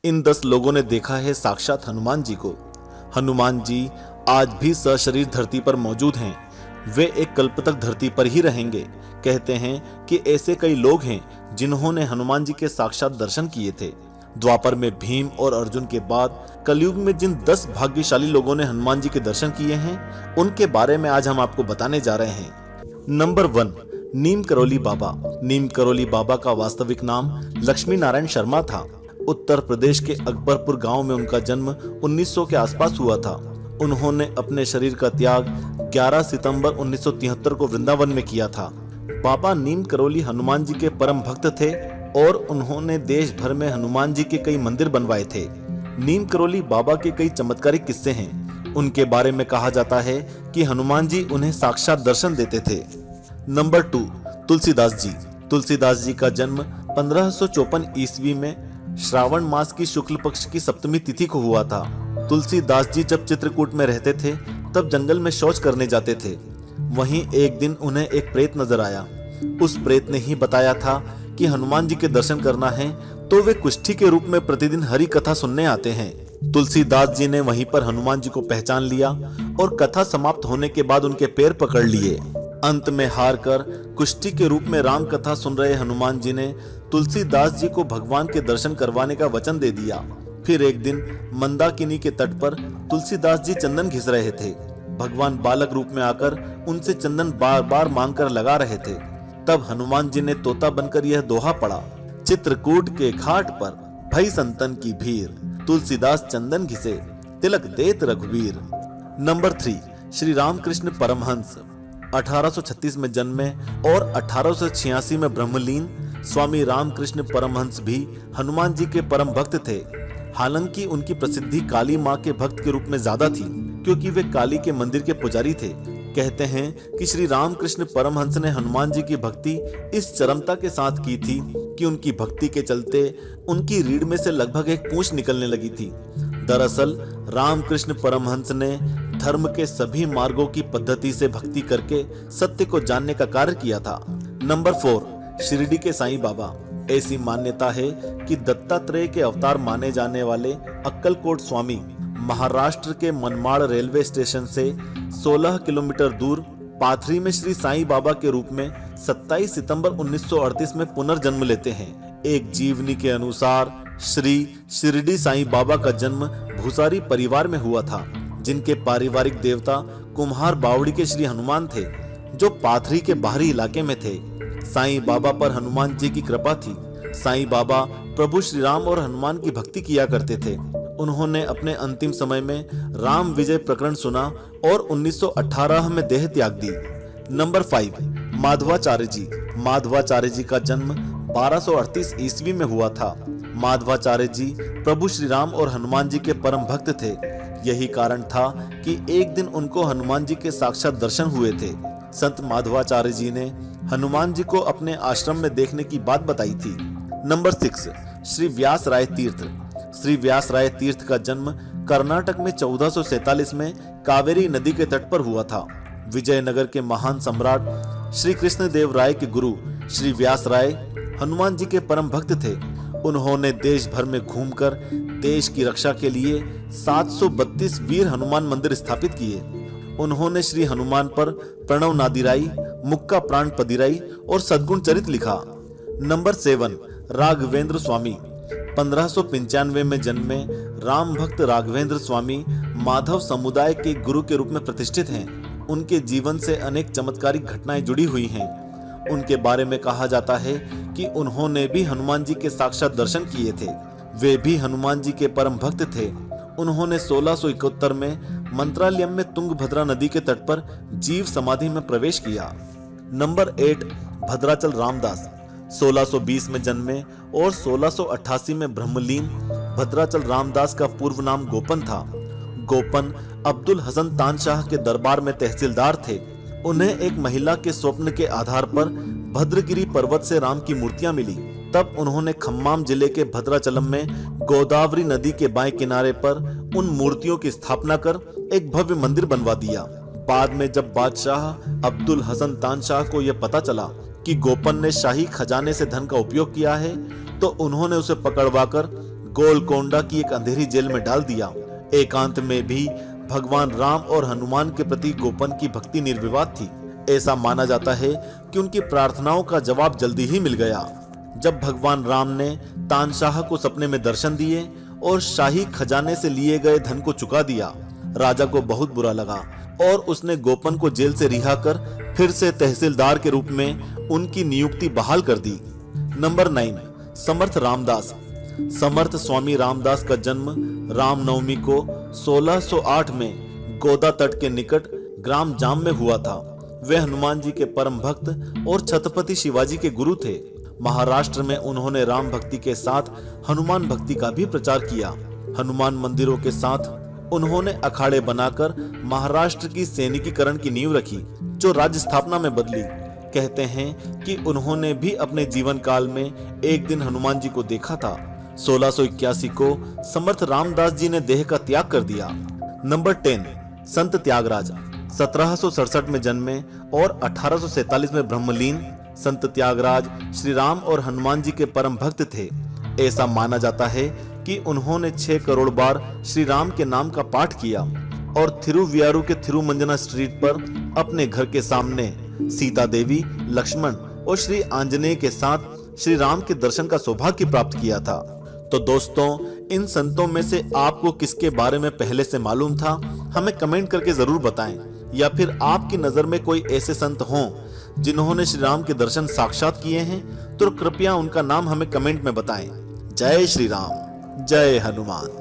इन 10 लोगों ने देखा है साक्षात हनुमान जी को। हनुमान जी आज भी सशरीर धरती पर मौजूद हैं। वे एक कल्प तक धरती पर ही रहेंगे। कहते हैं कि ऐसे कई लोग हैं जिन्होंने हनुमान जी के साक्षात दर्शन किए थे। द्वापर में भीम और अर्जुन के बाद कलयुग में जिन 10 भाग्यशाली लोगों ने हनुमान जी के दर्शन किए हैं, उनके बारे में आज हम आपको बताने जा रहे हैं। नंबर 1, नीम करौली बाबा। नीम करौली बाबा का वास्तविक नाम लक्ष्मी नारायण शर्मा था। उत्तर प्रदेश के अकबरपुर गांव में उनका जन्म 1900 के आसपास हुआ था। उन्होंने अपने शरीर का त्याग 11 सितंबर 1973 को वृंदावन में किया था। बाबा नीम करौली हनुमान जी के परम भक्त थे और उन्होंने देश भर में हनुमान जी के कई मंदिर बनवाए थे। नीम करौली बाबा के कई चमत्कारिक किस्से हैं। उनके बारे में कहा जाता है कि हनुमान जी उन्हें साक्षात दर्शन देते थे। नंबर 2, तुलसीदास जी। तुलसीदास जी का जन्म 1554 ईस्वी में श्रावण मास की शुक्ल पक्ष की सप्तमी तिथि को हुआ था। तुलसीदास जी जब चित्रकूट में रहते थे तब जंगल में शौच करने जाते थे। वहीं एक दिन उन्हें एक प्रेत नजर आया। उस प्रेत ने ही बताया था कि हनुमान जी के दर्शन करना है तो वे कुष्ठी के रूप में प्रतिदिन हरि कथा सुनने आते हैं। तुलसीदास जी ने वहीं पर हनुमान जी को पहचान लिया और कथा समाप्त होने के बाद उनके पैर पकड़ लिए। अंत में हार कर कुष्ठी के रूप में राम कथा सुन रहे हनुमान जी ने तुलसीदास जी को भगवान के दर्शन करवाने का वचन दे दिया। फिर एक दिन मंदाकिनी के तट पर तुलसीदास जी चंदन घिस रहे थे। भगवान बालक रूप में आकर उनसे चंदन बार बार मांग कर लगा रहे थे। तब हनुमान जी ने तोता बनकर यह दोहा पढ़ा, चित्रकूट के घाट पर भई संतन की भीड़, तुलसीदास चंदन घिसे तिलक देत रघुवीर। नंबर 3, श्री रामकृष्ण परमहंस। 1836 में जन्मे और 1886 में ब्रह्मलीन स्वामी रामकृष्ण परमहंस भी हनुमान जी के परम भक्त थे। हालांकि उनकी प्रसिद्धि काली मां के भक्त के रूप में ज्यादा थी, क्योंकि वे काली के मंदिर के पुजारी थे। कहते हैं कि श्री रामकृष्ण परमहंस ने हनुमान जी की भक्ति इस चरमता के साथ की थी कि उनकी भक्ति के चलते उनकी रीढ़ में से लगभग एक पूंछ निकलने लगी थी। दरअसल रामकृष्ण परमहंस ने धर्म के सभी मार्गों की पद्धति से भक्ति करके सत्य को जानने का कार्य किया था। नंबर 4, शिरडी के साईं बाबा। ऐसी मान्यता है कि दत्तात्रेय के अवतार माने जाने वाले अक्कलकोट स्वामी महाराष्ट्र के मनमाड़ रेलवे स्टेशन से 16 किलोमीटर दूर पाथरी में श्री साईं बाबा के रूप में 27 सितंबर 1938 में पुनर्जन्म लेते हैं। एक जीवनी के अनुसार श्री शिरडी साईं बाबा का जन्म भूसारी परिवार में हुआ था, जिनके पारिवारिक देवता कुम्हार बावड़ी के श्री हनुमान थे, जो पाथरी के बाहरी इलाके में थे। साईं बाबा पर हनुमान जी की कृपा थी। साईं बाबा प्रभु श्री राम और हनुमान की भक्ति किया करते थे। उन्होंने अपने अंतिम समय में राम विजय प्रकरण सुना और 1918 में देह त्याग दी। नंबर 5, माधवाचार्य जी। माधवाचार्य जी का जन्म 1238 ईस्वी में हुआ था। माधवाचार्य जी प्रभु श्री राम और हनुमान जी के परम भक्त थे। यही कारण था कि एक दिन उनको हनुमान जी के साक्षात दर्शन हुए थे। संत माधवाचार्य जी ने हनुमान जी को अपने आश्रम में देखने की बात बताई थी। नंबर 6, श्री व्यास राय तीर्थ। श्री व्यास राय तीर्थ का जन्म कर्नाटक में 1447 में कावेरी नदी के तट पर हुआ था। विजयनगर के महान सम्राट श्री कृष्णदेव राय के गुरु श्री व्यास राय हनुमान जी के परम भक्त थे। उन्होंने देश भर में घूमकर देश की रक्षा के लिए 732 वीर हनुमान मंदिर स्थापित किए। उन्होंने श्री हनुमान पर प्रणव नादिराई, मुक्का प्राण पदिराई और सद्गुण चरित लिखा। नंबर 7, राघवेंद्र स्वामी। 1595 में जन्मे राम भक्त राघवेंद्र स्वामी माधव समुदाय के गुरु के रूप में प्रतिष्ठित हैं। उनके जीवन से अनेक चमत्कारिक घटनाएं जुड़ी हुई हैं। उनके बारे में कहा जाता है कि उन्होंने भी हनुमान जी के साक्षात दर्शन किए थे। वे भी हनुमान जी के परम भक्त थे। उन्होंने 1671 में मंत्रालयम में तुंगभद्रा नदी के तट पर जीव समाधि में प्रवेश किया। नंबर 8, भद्राचल रामदास। 1620 में जन्मे और 1688 में ब्रह्मलीन भद्राचल रामदास का पूर्व नाम गोपन था। गोपन अब्दुल हसन तानशाह के दरबार में तहसीलदार थे। उन्हें एक महिला के स्वप्न के आधार पर भद्रगिरी पर्वत से राम की मूर्तियां मिली। तब उन्होंने खम्माम जिले के भद्राचलम में गोदावरी नदी के बाएं किनारे पर उन मूर्तियों की स्थापना कर एक भव्य मंदिर बनवा दिया। बाद में जब बादशाह अब्दुल हसन तानशाह को यह पता चला कि गोपन ने शाही खजाने से धन का उपयोग किया है, तो उन्होंने उसे पकड़वाकर गोलकोंडा की एक अंधेरी जेल में डाल दिया। एकांत में भी भगवान राम और हनुमान के प्रति गोपन की भक्ति निर्विवाद थी। ऐसा माना जाता है कि उनकी प्रार्थनाओं का जवाब जल्दी ही मिल गया। जब भगवान राम ने तानशाह को सपने में दर्शन दिए और शाही खजाने से लिए गए धन को चुका दिया, राजा को बहुत बुरा लगा और उसने गोपन को जेल से रिहा कर फिर से तहसीलदार के रूप में उनकी नियुक्ति बहाल कर दी। नंबर 9, समर्थ रामदास। समर्थ स्वामी रामदास का जन्म रामनवमी को 1608 में गोदा तट के निकट ग्राम जाम में हुआ था। वे हनुमान जी के परम भक्त और छत्रपति शिवाजी के गुरु थे। महाराष्ट्र में उन्होंने राम भक्ति के साथ हनुमान भक्ति का भी प्रचार किया। हनुमान मंदिरों के साथ उन्होंने अखाड़े बनाकर महाराष्ट्र की सैनिकीकरण की नींव रखी, जो राज्य स्थापना में बदली। कहते हैं कि उन्होंने भी अपने जीवन काल में एक दिन हनुमान जी को देखा था। 1681 को समर्थ रामदास जी ने देह का त्याग कर दिया। नंबर 10, संत त्यागराज। 1767 में जन्मे और 1847 में ब्रह्मलीन संत त्यागराज श्री राम और हनुमान जी के परम भक्त थे। ऐसा माना जाता है कि उन्होंने 6 करोड़ बार श्री राम के नाम का पाठ किया और थिरुवियारू के थिरुमंजना स्ट्रीट पर अपने घर के सामने सीता देवी, लक्ष्मण और श्री आंजनेय के साथ श्री राम के दर्शन का सौभाग्य प्राप्त किया था। तो दोस्तों, इन संतों में से आपको किसके बारे में पहले से मालूम था, हमें कमेंट करके जरूर बताएं। या फिर आपकी नजर में कोई ऐसे संत हों जिन्होंने श्री राम के दर्शन साक्षात किए हैं, तो कृपया उनका नाम हमें कमेंट में बताएं। जय श्री राम, जय हनुमान।